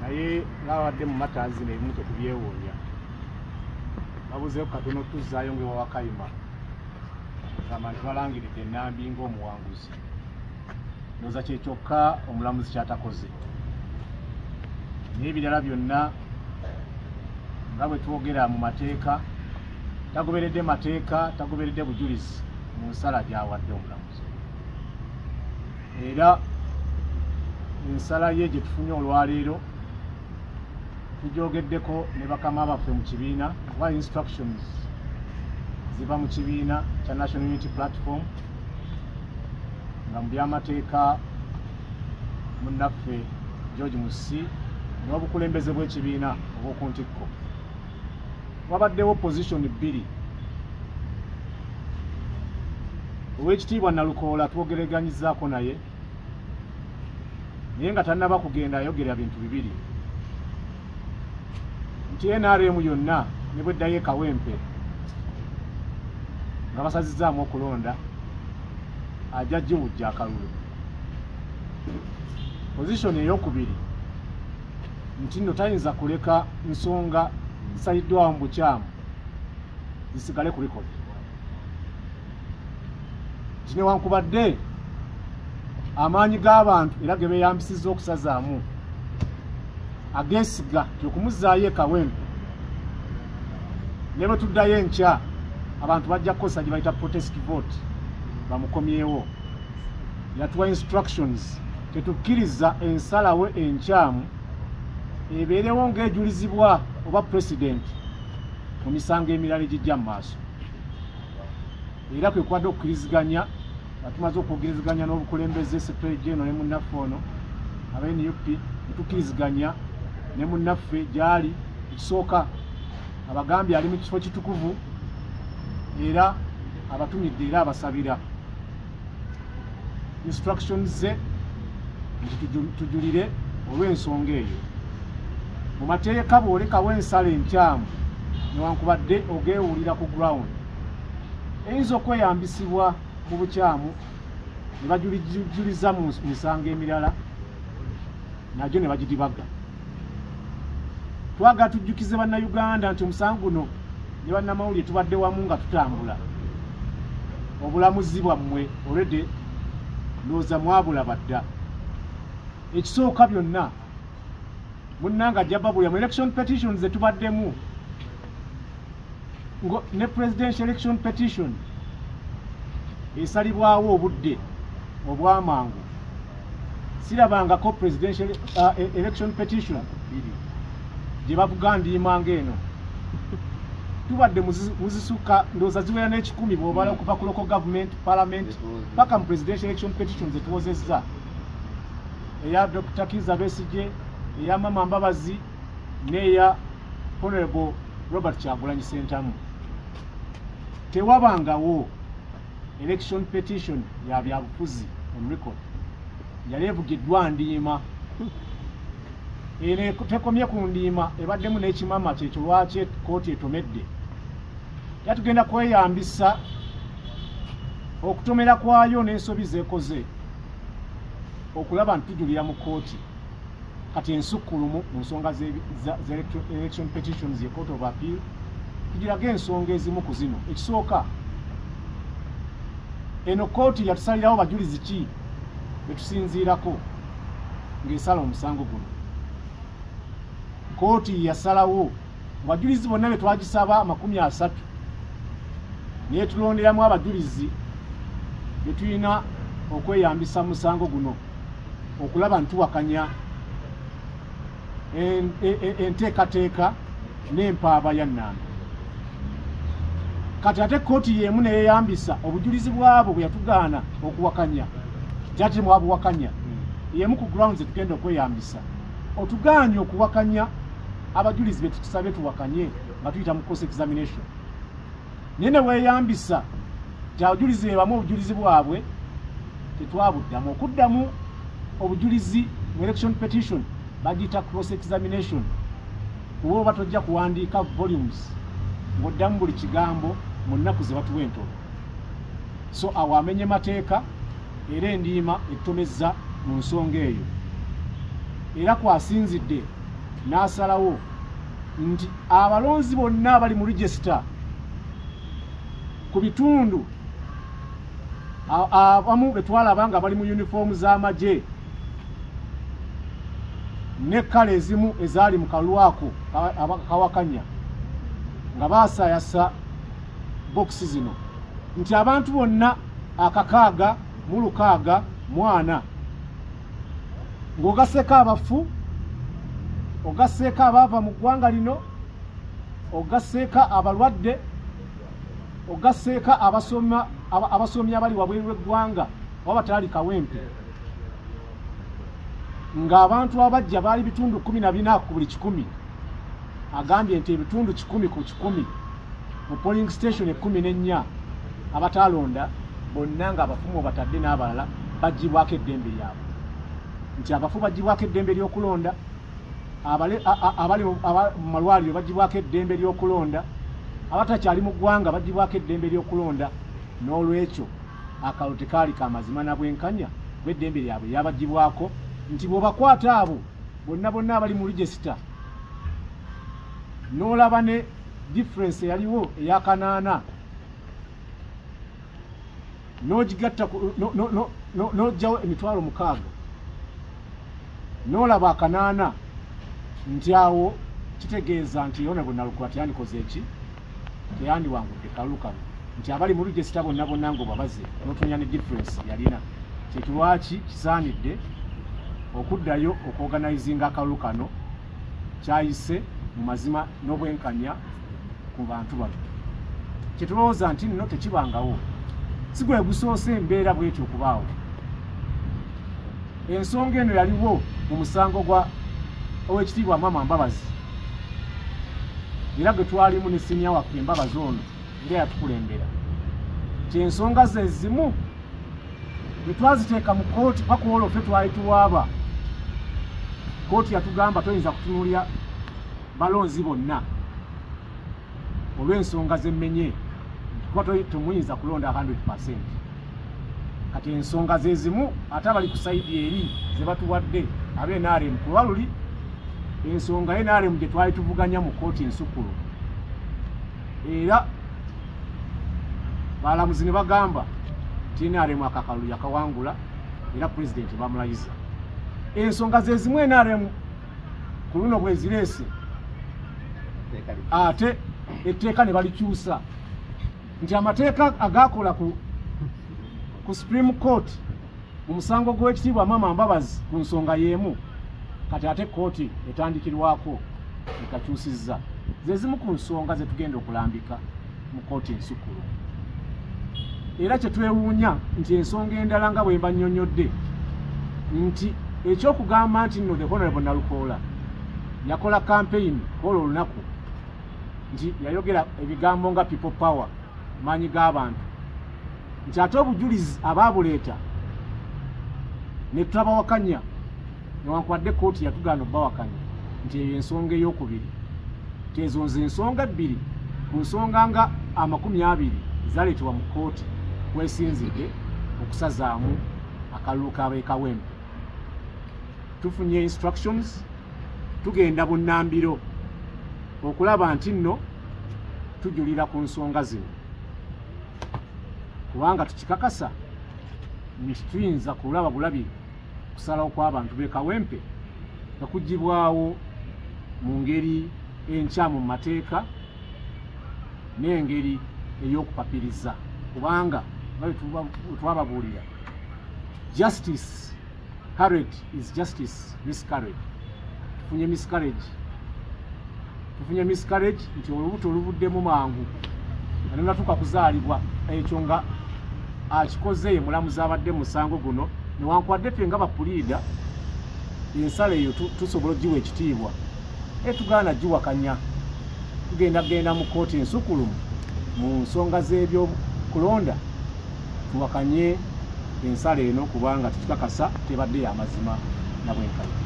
naye ng'awadde mu mataazi n'ebimu tetubyewuunya babuzeeko katono tuzzaayo ng'ewawa Kayima gamba nti balangiridde Nambi ng'omuwanguzi ndowooza kye kyokka omulamuzi kyatakoze naye ebirala byonna nga bwe twogera mu mateeka tagoberedde mateeka tagoberedde bujulizi mu nsala gy'awadde omulamuzi era ensala ye gye tufunye olwaleero tujogeddeko ne bakama baffe mu kibiina kuba instructions ziva mu kibiina kya National Unity Platform nga mu byamateeka munnaffe George Musi n'obukulembeze bw'ekibiina obw'oku ntikko wabaddewo position bbiri Oweekitiibwa Nalukoola twogereganyizaako naye naye nga tannaba kugenda ayogera bintu bibiri nti NRM yonna ne bweddayo Kawempe nga basazizaamu okulonda ajja giwujja akalulu position ey'okubiri nti nno tayinza kuleka nsonga zisayiddwawo mu bukyamu zisigale ku likodi nti newankubadde amaanyi g'abantu era ge beeyambisizza okusazaamu ageesiga kyokumuzzaayo Kawempe ne bwe tuddayo enkya abantu bajja kukozesa gye bayita protest vote bamukomyewo yatuwa instructions tetukkiriza ensalawe enkyamu ebeerewo ng'ejulizibwa oba president mu misango emirala egijja mu maaso era kwe kwadde okukkiriziganya nga tumaze okwogereziganya n'obukulembeze Secretary General ne munnaffe ono aba NUP ne tukkiriziganya ne munnaffe gy'ali ekisooka abagambye ali mu kifo kitukuvu era abatumidde era abasabira instructions ze nti tujulire olw'ensonga eyo mu mateeka bw'olekawo ensala enkyamu newankubadde ogeewulira ku ground eyinza okweyambisibwa mu bukyamu ne bajulijuliza mu misango emirala nagyo ne bagidibaga twagala tujjukize bannayuganda nti omusango guno ne bannamawulire tubadde wamu nga tutambula obulamuzi bwammwe olwedde ndowooza mwabulaba dda ekisooka byonna munnanga ajja babulira mu election petitions etubaddemu ne presidential election petition esalibwawo obudde obwamangu sirabangako presidential election petition gye bavuga ndiima ng'eno tubadde muzisuka ndowooza ziwera n'ekikumi bw'obala okuva ku local government parliament paka mu presidential election petitions etuwozezza eya Dr. Kizza Besigye eya Mama Mbabazi n'eya Honorable Robert Kyagulanyi Ssentamu tewabangawo election petition ya byabufuzi on record yali evugiddwa ndiima ene tekomye ku ndiima ebaddemu n'ekimama kyekyo lwaki kooti etomedde yatugenda kweyambisa okutomera kwayo n'ensobi zeekoze okulaba nti tujulira mu kooti kati ensukkulumu mu nsonga election petitions ye Court of Appeal tugiraga ensonga ezimu ku zino ekisooka eno kooti yatusalirawo bajulizi ki betusinziirako ng'esala omusango guno kooti yasalawo abajulizi bonna be twagisaba 30 naye tulonderamu abajulizi be tulina okweyambisa mu musango guno okulaba ntuwakanya enteekateeka n'empaaba ya Nambi kati ate kooti y'emu neyeeyambisa obujulizi bwabo bwe yatugaana okuwakanya jati mwabuwakanya y'emu ku grounds etugenda okweyambisa otugaanye okuwakanya abajulizi be tutusabye tuwakanye nga tuyita mu cross examination naye ne weeyambisa abajulizi bebamu obujulizi bwabwe tetwabuddamu okuddamu obujulizi mu election petition bagiyita cross examination kuba oba tojja kuwandiika volumes ng'oddamu buli kigambo mu nnaku ze batuwa entono so awo amenye mateeka era endiima etomezza mu nsonga eyo era kwasinzidde n'asalawo nti abalonzi bonna abali mu register ku bitundu abamu betwalaba nga bali mu uniform z'amagye ne kale ezimu ezaali mu kalwako kawakanya nga baasayasa bokisi zino nti abantu bonna akakaaga mu lukaaga mwana ng'ogasseeko abafu ogasseeko abaava mu ggwanga lino ogasseeko abalwadde ogasseeko abasomi abali wabweru w'eggwanga oba batali Kawempe ng'abantu abajja baali bitundu 14 ku buli 100 agambye nti ebitundu 10 ku 10 mu polling station 14 abatalonda bonna nga abafumu batadde n'abalala bagibwako eddembe lyabwe nti abafu bagibwako eddembe ly'okulonda abali mu malwaliro bagibwako eddembe ly'okulonda abatakyali mu ggwanga bagibwako eddembe ly'okulonda n'olwekyo akalo tekaali kamazima na bwenkanya bw'eddembe lyabwe lyabagibwako nti bw'obakwata abo bonna abali mu register n'olaba ne difference eyaliwo ey'akanaana n'ogigatta n'ojjawo emitwalo 6 n'olaba akanaana nti awo kitegeeza nti yona bonna Lukuba teyandikoze eki teyandiwangudde kalulu kano nti abali mu register bonna ngo babaze n'otunya ne difference yalina kyekilwaki kisaanidde okuddayo okuorganizinga akalulu kano kyayise mu mazima n'obwenkanya ku bantu bano kyetulowooza nti nno tekibangawo sigwe gusoose embeera bwetyo okubaawo ensonga eno yaliwo mu musango gwa Oweekitiibwa Mama Mbabazi era gwe twalimu ne siniya waffe Mbabazi ono nga yatukulembera ti ensonga ze ezimu bwe twaziteeka mu kooti pakuwola ffe twali tuwaaba kooti yatugamba toyinza kutunuulya balonzi bonna olw'ensonga z'emmenye kuba temuyinza kulonda 100%. Kati ensonga ze zimu ate abali ku sayidi eri ze batuwadde ab'NRM ku lwaluli ensonga NRM gye twali tuvuganya mu kooti ensukulu era balamuzi ne bagamba ti NRM akakalulu yakawangula era pulezidenti bamulayiza ensonga ze zimu NRM ku luno bwe zireese ate etteeka ne balikyusa nti amateeka agakola ku Supreme Court mu musango gw'Oweekitiibwa Mama Mbabazi ku nsonga y'emu kati ate kooti etandikirwako ekakyusizza ze zimu ku nsonga ze tugenda okulambika mu kooti ensukulu era kye twewuunya nti ensonga endala nga bwe mbannyonnyodde nti ekyokugamba nti nno the Honorable Nalukoola yakola campaign olwo olunaku nti yayogera ebigambo nga people power maanyi g'abantu nti ate obujulizi abaabuleeta ne tutabawakanya newankubadde kooti yatugaana obbawakanya nti eyo ensonga ey'okubiri nti ezo nze ensonga ebbiri ku nsonga nga 20 zaleetebwa mu kooti kwesinzidde okusazaamu akalulu k'ab'e Kawempe tufunye instructions tugenda bunnambiro okulaba nti nno tujulira ku nsonga zino kubanga tukikakasa nti tuyinza kulaba bulabi kusalawo kw'abantu b'e Kawempe nga kugibwawo mu ngeri enkyamu mu mateeka n'engeri ey'okupapiriza kubanga twababuulira justice carried is justice miscarried tufunye miscarriage nti olubuto olubuddemu mangu anonatuuka kuzaalibwa ekyo nga akikoze ye mulamuzi abadde mu musango guno newankubadde ffe nga bapuliida ensala eyo tusobola ogiwa ekitiibwa tugaana giwakanya tugendagenda mu kooti ensukulumu mu nsonga z'ebyokulonda tuwakanye ensala eno kubanga tukikakasa tebadde y'amazima na bwenkanya.